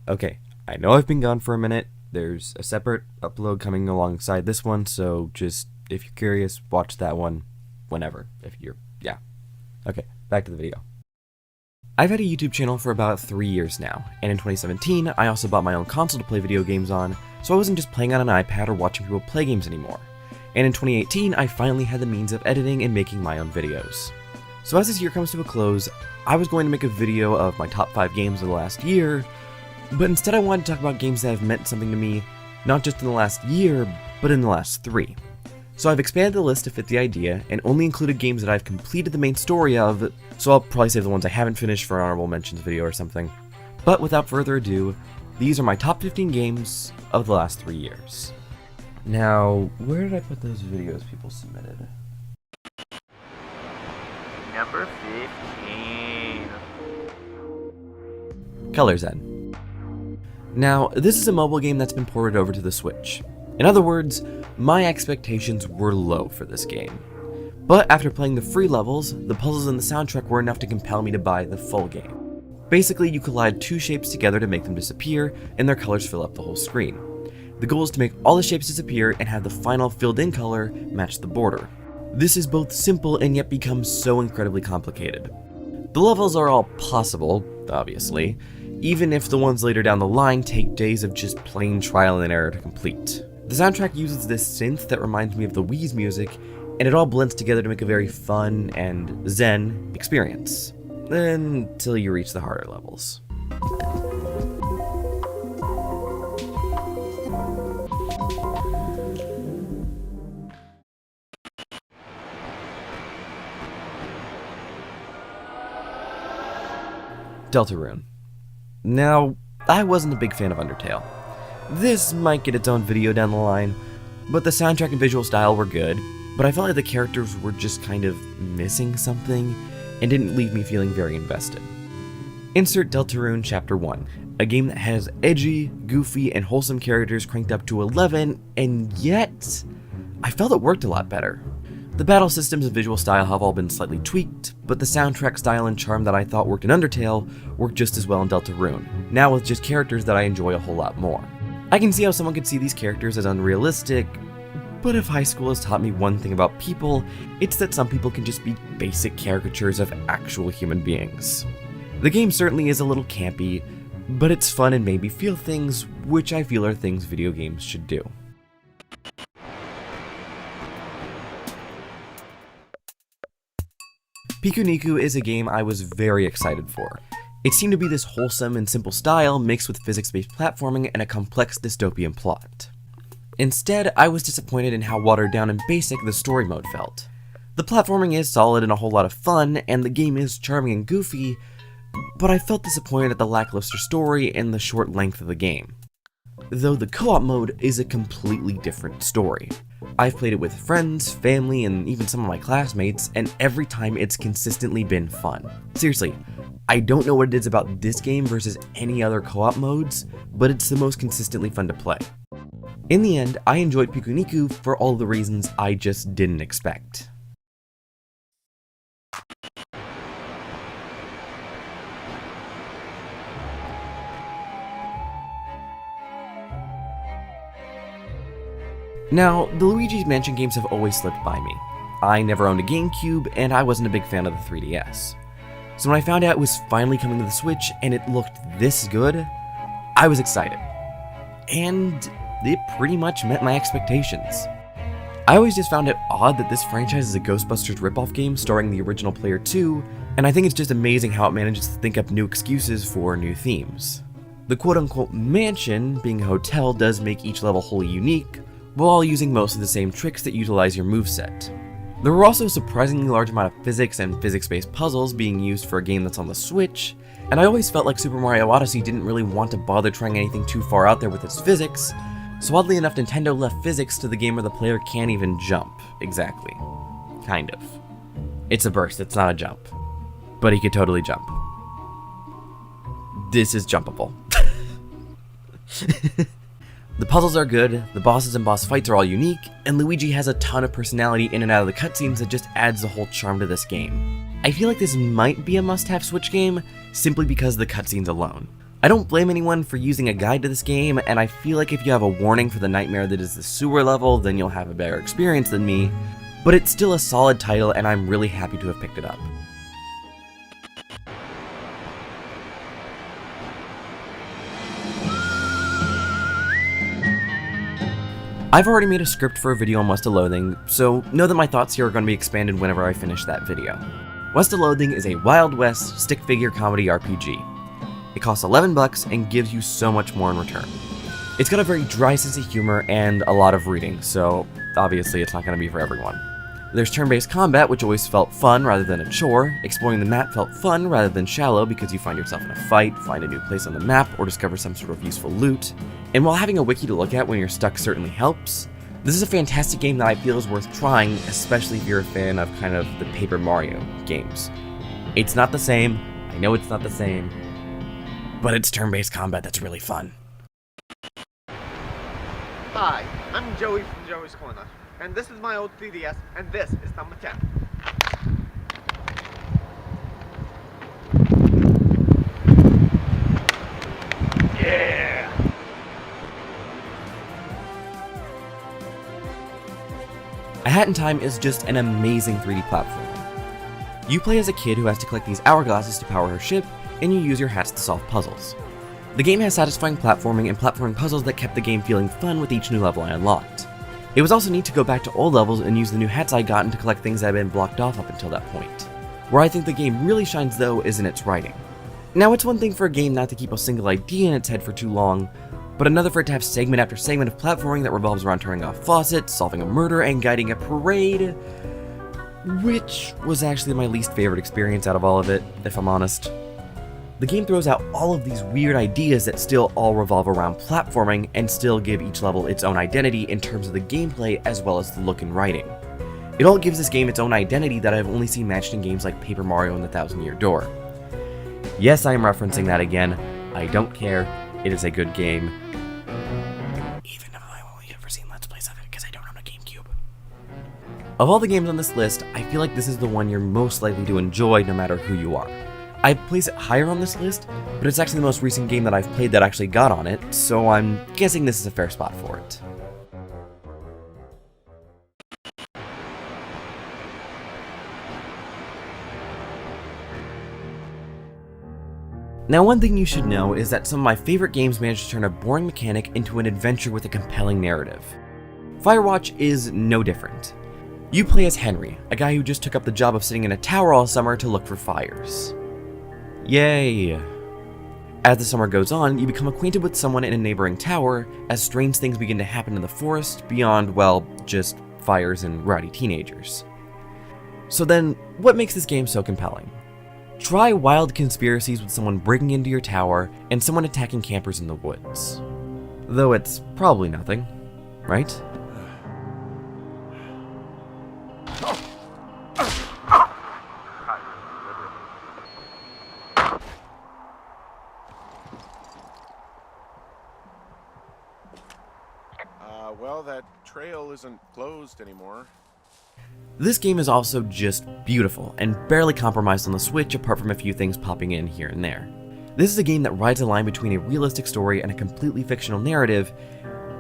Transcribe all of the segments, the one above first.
Okay, I know I've been gone for a minute. There's a separate upload coming alongside this one, so just, if you're curious, watch that one whenever. Yeah. Okay, back to the video. I've had a YouTube channel for about 3 years now, and in 2017, I also bought my own console to play video games on, so I wasn't just playing on an iPad or watching people play games anymore. And in 2018, I finally had the means of editing and making my own videos. So as this year comes to a close, I was going to make a video of my top 5 games of the last year, but instead I wanted to talk about games that have meant something to me, not just in the last year, but in the last 3. So I've expanded the list to fit the idea, and only included games that I've completed the main story of, so I'll probably save the ones I haven't finished for an honorable mentions video or something. But without further ado, these are my top 15 games of the last 3 years. Now, where did I put those videos people submitted? Number 15. Colors End. Now, this is a mobile game that's been ported over to the Switch. In other words, my expectations were low for this game. But after playing the free levels, the puzzles and the soundtrack were enough to compel me to buy the full game. Basically, you collide 2 shapes together to make them disappear, and their colors fill up the whole screen. The goal is to make all the shapes disappear and have the final filled-in color match the border. This is both simple and yet becomes so incredibly complicated. The levels are all possible, obviously, even if the ones later down the line take days of just plain trial and error to complete. The soundtrack uses this synth that reminds me of the Wii's music, and it all blends together to make a very fun and zen experience. Until you reach the harder levels. Deltarune. Now, I wasn't a big fan of Undertale. This might get its own video down the line, but the soundtrack and visual style were good, but I felt like the characters were just kind of missing something, and didn't leave me feeling very invested. Insert Deltarune Chapter 1, a game that has edgy, goofy, and wholesome characters cranked up to 11, and yet, I felt it worked a lot better. The battle systems and visual style have all been slightly tweaked, but the soundtrack style and charm that I thought worked in Undertale worked just as well in Deltarune, now with just characters that I enjoy a whole lot more. I can see how someone could see these characters as unrealistic, but if high school has taught me one thing about people, it's that some people can just be basic caricatures of actual human beings. The game certainly is a little campy, but it's fun and made me feel things, which I feel are things video games should do. Pkuniku is a game I was very excited for. It seemed to be this wholesome and simple style mixed with physics-based platforming and a complex dystopian plot. Instead, I was disappointed in how watered down and basic the story mode felt. The platforming is solid and a whole lot of fun, and the game is charming and goofy, but I felt disappointed at the lackluster story and the short length of the game. Though the co-op mode is a completely different story. I've played it with friends, family, and even some of my classmates, and every time it's consistently been fun. Seriously, I don't know what it is about this game versus any other co-op modes, but it's the most consistently fun to play. In the end, I enjoyed Pkuniku for all the reasons I just didn't expect. Now, the Luigis Mansion games have always slipped by me. I never owned a GameCube, and I wasn't a big fan of the 3DS. So when I found out it was finally coming to the Switch and it looked this good, I was excited. And it pretty much met my expectations. I always just found it odd that this franchise is a Ghostbusters ripoff game starring the original player too, and I think it's just amazing how it manages to think up new excuses for new themes. The quote-unquote mansion, being a hotel, does make each level wholly unique, while using most of the same tricks that utilize your moveset. There were also a surprisingly large amount of physics and physics-based puzzles being used for a game that's on the Switch, and I always felt like Super Mario Odyssey didn't really want to bother trying anything too far out there with its physics, so oddly enough Nintendo left physics to the game where the player can't even jump. Exactly. Kind of. It's a burst, it's not a jump. But he could totally jump. This is jumpable. The puzzles are good, the bosses and boss fights are all unique, and Luigi has a ton of personality in and out of the cutscenes that just adds the whole charm to this game. I feel like this might be a must-have Switch game, simply because of the cutscenes alone. I don't blame anyone for using a guide to this game, and I feel like if you have a warning for the nightmare that is the sewer level, then you'll have a better experience than me, but it's still a solid title and I'm really happy to have picked it up. I've already made a script for a video on West of Loathing, so know that my thoughts here are going to be expanded whenever I finish that video. West of Loathing is a Wild West stick figure comedy RPG. It costs $11 and gives you so much more in return. It's got a very dry sense of humor and a lot of reading, so obviously it's not going to be for everyone. There's turn-based combat, which always felt fun rather than a chore. Exploring the map felt fun rather than shallow because you find yourself in a fight, find a new place on the map, or discover some sort of useful loot. And while having a wiki to look at when you're stuck certainly helps, this is a fantastic game that I feel is worth trying, especially if you're a fan of kind of the Paper Mario games. It's not the same, I know it's not the same, but it's turn-based combat that's really fun. Hi, I'm Joey from Joey's Corner, and this is my old 3DS, and this is number 10. Yeah! A Hat in Time is just an amazing 3D platformer. You play as a kid who has to collect these hourglasses to power her ship, and you use your hats to solve puzzles. The game has satisfying platforming and platforming puzzles that kept the game feeling fun with each new level I unlocked. It was also neat to go back to old levels and use the new hats I'd gotten to collect things that had been blocked off up until that point. Where I think the game really shines though is in its writing. Now it's one thing for a game not to keep a single idea in its head for too long, but another for it to have segment after segment of platforming that revolves around turning off faucets, solving a murder, and guiding a parade, which was actually my least favorite experience out of all of it, if I'm honest. The game throws out all of these weird ideas that still all revolve around platforming and still give each level its own identity in terms of the gameplay as well as the look and writing. It all gives this game its own identity that I've only seen matched in games like Paper Mario and the Thousand Year Door. Yes, I am referencing that again. I don't care. It is a good game. Even though I've only ever seen Let's Plays of it because I don't own a GameCube. Of all the games on this list, I feel like this is the one you're most likely to enjoy no matter who you are. I'd place it higher on this list, but it's actually the most recent game that I've played that actually got on it, so I'm guessing this is a fair spot for it. Now, one thing you should know is that some of my favorite games manage to turn a boring mechanic into an adventure with a compelling narrative. Firewatch is no different. You play as Henry, a guy who just took up the job of sitting in a tower all summer to look for fires. Yay! As the summer goes on, you become acquainted with someone in a neighboring tower as strange things begin to happen in the forest beyond, well, just fires and rowdy teenagers. So then, what makes this game so compelling? Try wild conspiracies with someone breaking into your tower and someone attacking campers in the woods. Though it's probably nothing, right? Well, that trail isn't closed anymore. This game is also just beautiful and barely compromised on the Switch apart from a few things popping in here and there. This is a game that rides a line between a realistic story and a completely fictional narrative,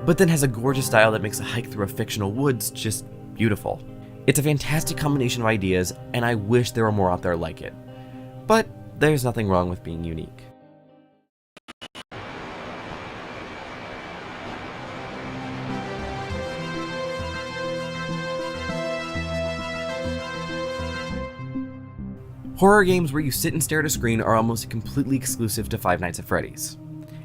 but then has a gorgeous style that makes a hike through a fictional woods just beautiful. It's a fantastic combination of ideas, and I wish there were more out there like it. But there's nothing wrong with being unique. Horror games where you sit and stare at a screen are almost completely exclusive to Five Nights at Freddy's.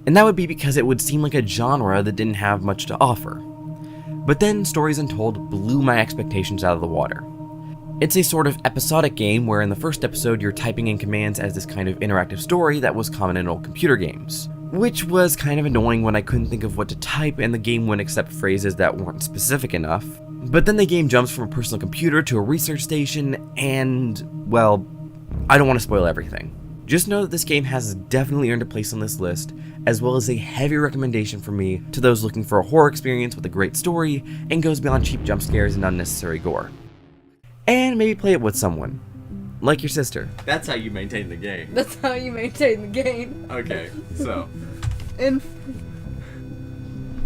And that would be because it would seem like a genre that didn't have much to offer. But then Stories Untold blew my expectations out of the water. It's a sort of episodic game where in the first episode you're typing in commands as this kind of interactive story that was common in old computer games. Which was kind of annoying when I couldn't think of what to type and the game wouldn't accept phrases that weren't specific enough. But then the game jumps from a personal computer to a research station and, well, I don't want to spoil everything. Just know that this game has definitely earned a place on this list, as well as a heavy recommendation for me to those looking for a horror experience with a great story and goes beyond cheap jump scares and unnecessary gore. And maybe play it with someone. Like your sister. That's how you maintain the game. That's how you maintain the game. Okay, so. And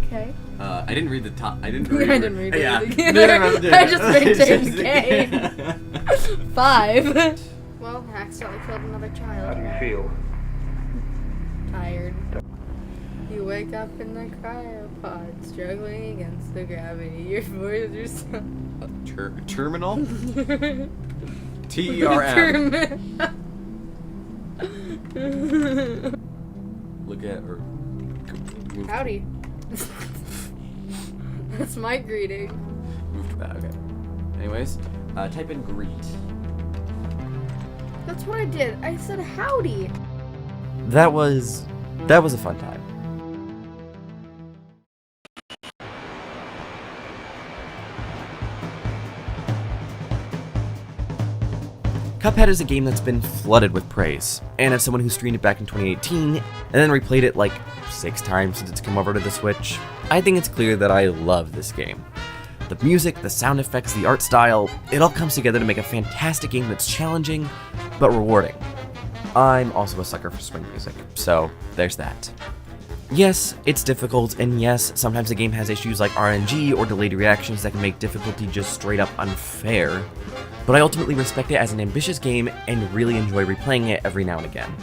okay. I didn't read the top. I didn't I read. didn't read Yeah. anything Neither either. of them did. I just maintained Just the game. 5. Well, I accidentally killed another child. How do you feel? Tired. You wake up in the cryopod, struggling against the gravity. Your voice is Terminal? TERM. Look at or. Move, Howdy. That's my greeting. move to that. Okay. Anyways, type in greet. That's what I did. I said howdy. That was a fun time. Cuphead is a game that's been flooded with praise, and as someone who streamed it back in 2018 and then replayed it like 6 times since it's come over to the Switch, I think it's clear that I love this game. The music, the sound effects, the art style, it all comes together to make a fantastic game that's challenging, but rewarding. I'm also a sucker for swing music, so there's that. Yes, it's difficult, and yes, sometimes the game has issues like RNG or delayed reactions that can make difficulty just straight up unfair, but I ultimately respect it as an ambitious game and really enjoy replaying it every now and again.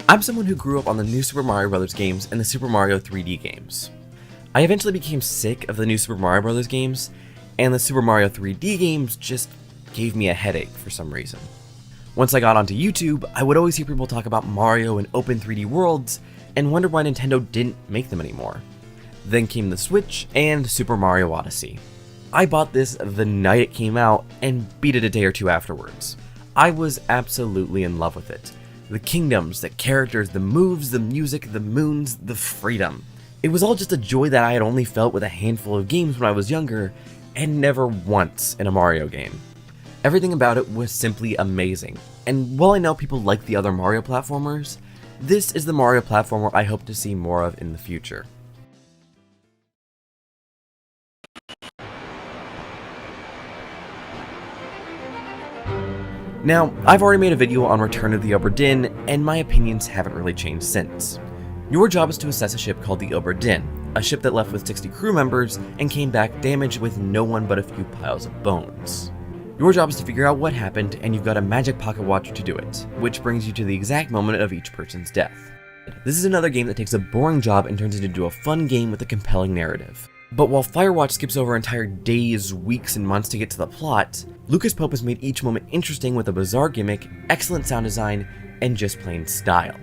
I'm someone who grew up on the New Super Mario Bros. Games and the Super Mario 3D games. I eventually became sick of the New Super Mario Bros. Games, and the Super Mario 3D games just gave me a headache for some reason. Once I got onto YouTube, I would always hear people talk about Mario and open 3D worlds, and wonder why Nintendo didn't make them anymore. Then came the Switch and Super Mario Odyssey. I bought this the night it came out, and beat it a day or two afterwards. I was absolutely in love with it. The kingdoms, the characters, the moves, the music, the moons, the freedom. It was all just a joy that I had only felt with a handful of games when I was younger, and never once in a Mario game. Everything about it was simply amazing, and while I know people like the other Mario platformers, this is the Mario platformer I hope to see more of in the future. Now, I've already made a video on Return of the Obra Dinn, and my opinions haven't really changed since. Your job is to assess a ship called the Obra Dinn, a ship that left with 60 crew members and came back damaged with no one but a few piles of bones. Your job is to figure out what happened, and you've got a magic pocket watch to do it, which brings you to the exact moment of each person's death. This is another game that takes a boring job and turns it into a fun game with a compelling narrative. But while Firewatch skips over entire days, weeks, and months to get to the plot, Lucas Pope has made each moment interesting with a bizarre gimmick, excellent sound design, and just plain style.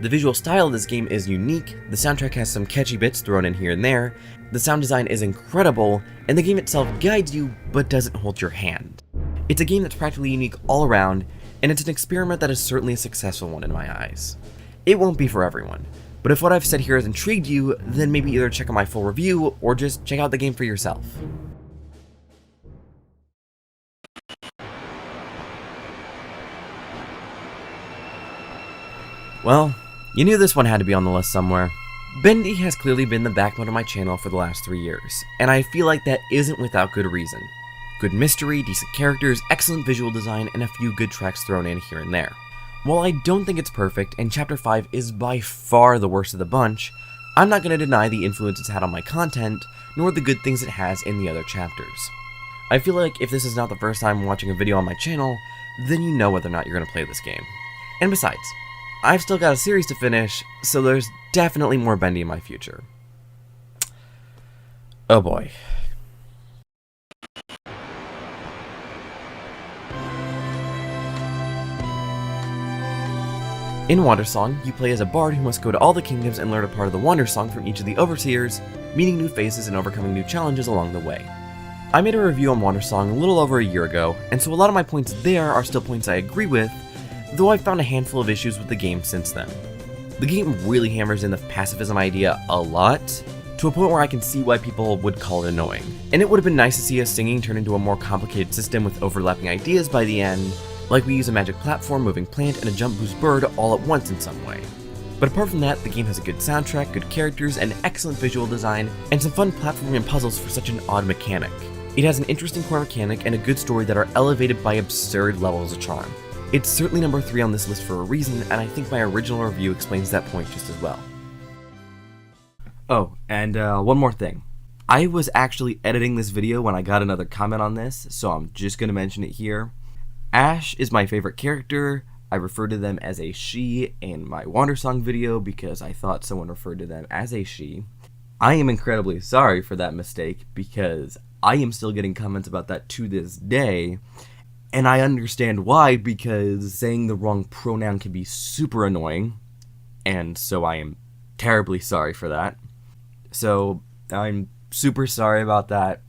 The visual style of this game is unique, the soundtrack has some catchy bits thrown in here and there, the sound design is incredible, and the game itself guides you, but doesn't hold your hand. It's a game that's practically unique all around, and it's an experiment that is certainly a successful one in my eyes. It won't be for everyone, but if what I've said here has intrigued you, then maybe either check out my full review, or just check out the game for yourself. Well, you knew this one had to be on the list somewhere. Bendy has clearly been the backbone of my channel for the last 3 years, and I feel like that isn't without good reason. Good mystery, decent characters, excellent visual design, and a few good tracks thrown in here and there. While I don't think it's perfect, and Chapter 5 is by far the worst of the bunch, I'm not going to deny the influence it's had on my content, nor the good things it has in the other chapters. I feel like if this is not the first time watching a video on my channel, then you know whether or not you're going to play this game. And besides, I've still got a series to finish, so there's definitely more Bendy in my future. Oh boy. In Watersong, you play as a bard who must go to all the kingdoms and learn a part of the Watersong from each of the overseers, meeting new faces and overcoming new challenges along the way. I made a review on Watersong a little over a year ago, and so a lot of my points there are still points I agree with, though I've found a handful of issues with the game since then. The game really hammers in the pacifism idea a lot, to a point where I can see why people would call it annoying. And it would have been nice to see a singing turn into a more complicated system with overlapping ideas by the end, Like we use a magic platform, moving plant, and a jump boost bird all at once in some way. But apart from that, the game has a good soundtrack, good characters, an excellent visual design, and some fun platforming and puzzles for such an odd mechanic. It has an interesting core mechanic and a good story that are elevated by absurd levels of charm. It's certainly number 3 on this list for a reason, and I think my original review explains that point just as well. Oh, and one more thing. I was actually editing this video when I got another comment on this, so I'm just going to mention it here. Ash is my favorite character. I referred to them as a she in my Watersong video because I thought someone referred to them as a she. I am incredibly sorry for that mistake because I am still getting comments about that to this day, and I understand why, because saying the wrong pronoun can be super annoying, and so I am terribly sorry for that. So I'm super sorry about that.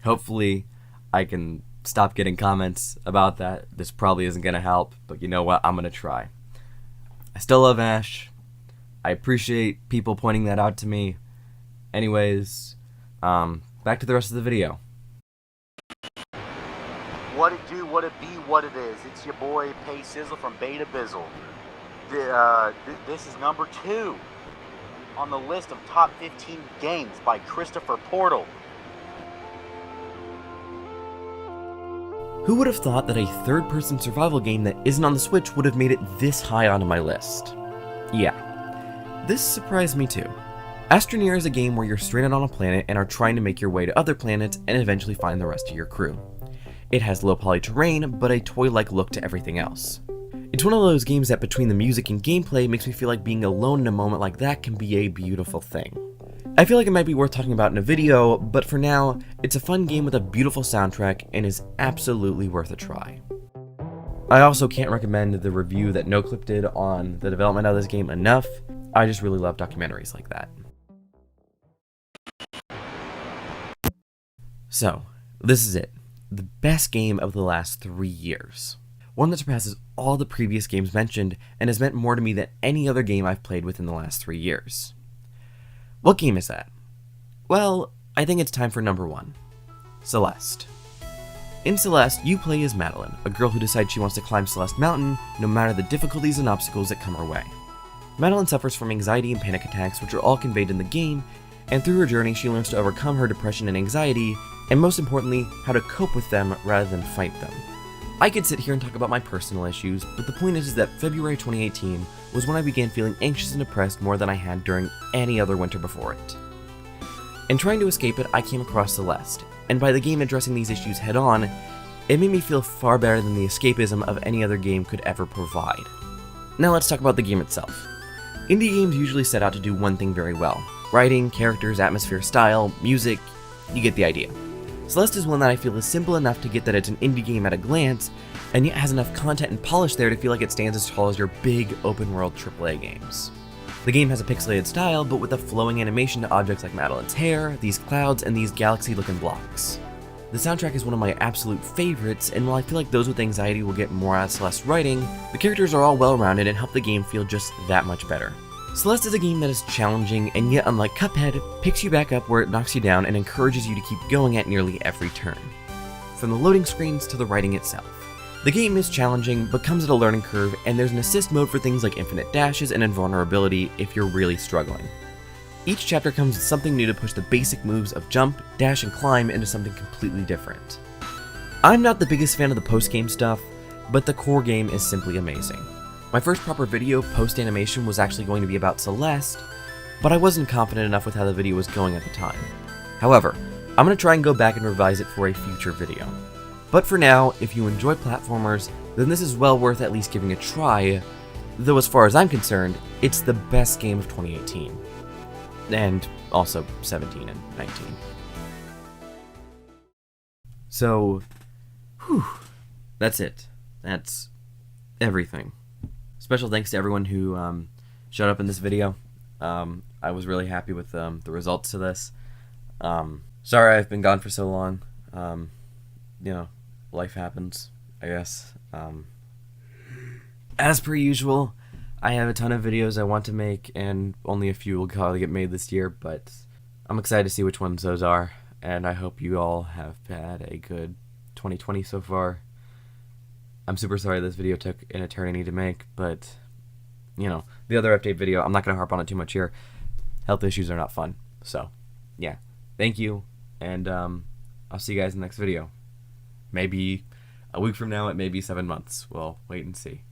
Hopefully I can stop getting comments about that. This probably isn't going to help, but you know what? I'm going to try. I still love Ash. I appreciate people pointing that out to me. Anyways, back to the rest of the video. What it do, what it be, what it is. It's your boy Pacey from Beta Bizzle. This is number 2 on the list of top 15 games by Christopher Portal. Who would have thought that a third-person survival game that isn't on the Switch would have made it this high onto my list? Yeah, this surprised me too. Astra Nair is a game where you're stranded on a planet and are trying to make your way to other planets and eventually find the rest of your crew. It has low poly terrain, but a toy-like look to everything else. It's one of those games that between the music and gameplay makes me feel like being alone in a moment like that can be a beautiful thing. I feel like it might be worth talking about in a video, but for now, it's a fun game with a beautiful soundtrack and is absolutely worth a try. I also can't recommend the review that NoClip did on the development of this game enough. I just really love documentaries like that. So, this is it. The best game of the last 3 years. One that surpasses all the previous games mentioned and has meant more to me than any other game I've played within the last 3 years. What game is that? Well, I think it's time for number 1. Celeste. In Celeste, you play as Madeline, a girl who decides she wants to climb Celeste Mountain no matter the difficulties and obstacles that come her way. Madeline suffers from anxiety and panic attacks, which are all conveyed in the game, and through her journey she learns to overcome her depression and anxiety, and most importantly, how to cope with them rather than fight them. I could sit here and talk about my personal issues, but the point is that February 2018 was when I began feeling anxious and depressed more than I had during any other winter before it. In trying to escape it, I came across Celeste, and by the game addressing these issues head on, it made me feel far better than the escapism of any other game could ever provide. Now let's talk about the game itself. Indie games usually set out to do one thing very well: writing, characters, atmosphere, style, music, you get the idea. Celeste is one that I feel is simple enough to get that it's an indie game at a glance, and yet has enough content and polish there to feel like it stands as tall as your big open-world AAA games. The game has a pixelated style, but with a flowing animation to objects like Madeline's hair, these clouds, and these galaxy-looking blocks. The soundtrack is one of my absolute favorites, and while I feel like those with anxiety will get more out of Celeste's writing, the characters are all well-rounded and help the game feel just that much better. Celeste is a game that is challenging, and yet unlike Cuphead, picks you back up where it knocks you down and encourages you to keep going at nearly every turn. From the loading screens to the writing itself. The game is challenging, but comes at a learning curve, and there's an assist mode for things like infinite dashes and invulnerability if you're really struggling. Each chapter comes with something new to push the basic moves of jump, dash, and climb into something completely different. I'm not the biggest fan of the post-game stuff, but the core game is simply amazing. My first proper video post-animation was actually going to be about Celeste, but I wasn't confident enough with how the video was going at the time. However, I'm going to try and go back and revise it for a future video. But for now, if you enjoy platformers, then this is well worth at least giving a try, though as far as I'm concerned, it's the best game of 2018. And also 17 and 19. So, that's it. That's everything. Special thanks to everyone who showed up in this video. I was really happy with the results to this. Sorry I've been gone for so long. You know, life happens, I guess. As per usual, I have a ton of videos I want to make, and only a few will probably get made this year, but I'm excited to see which ones those are, and I hope you all have had a good 2020 so far. I'm super sorry this video took an eternity to make, but, you know, the other update video, I'm not going to harp on it too much here. Health issues are not fun. So, yeah. Thank you, and I'll see you guys in the next video. Maybe a week from now, it may be 7 months. We'll wait and see.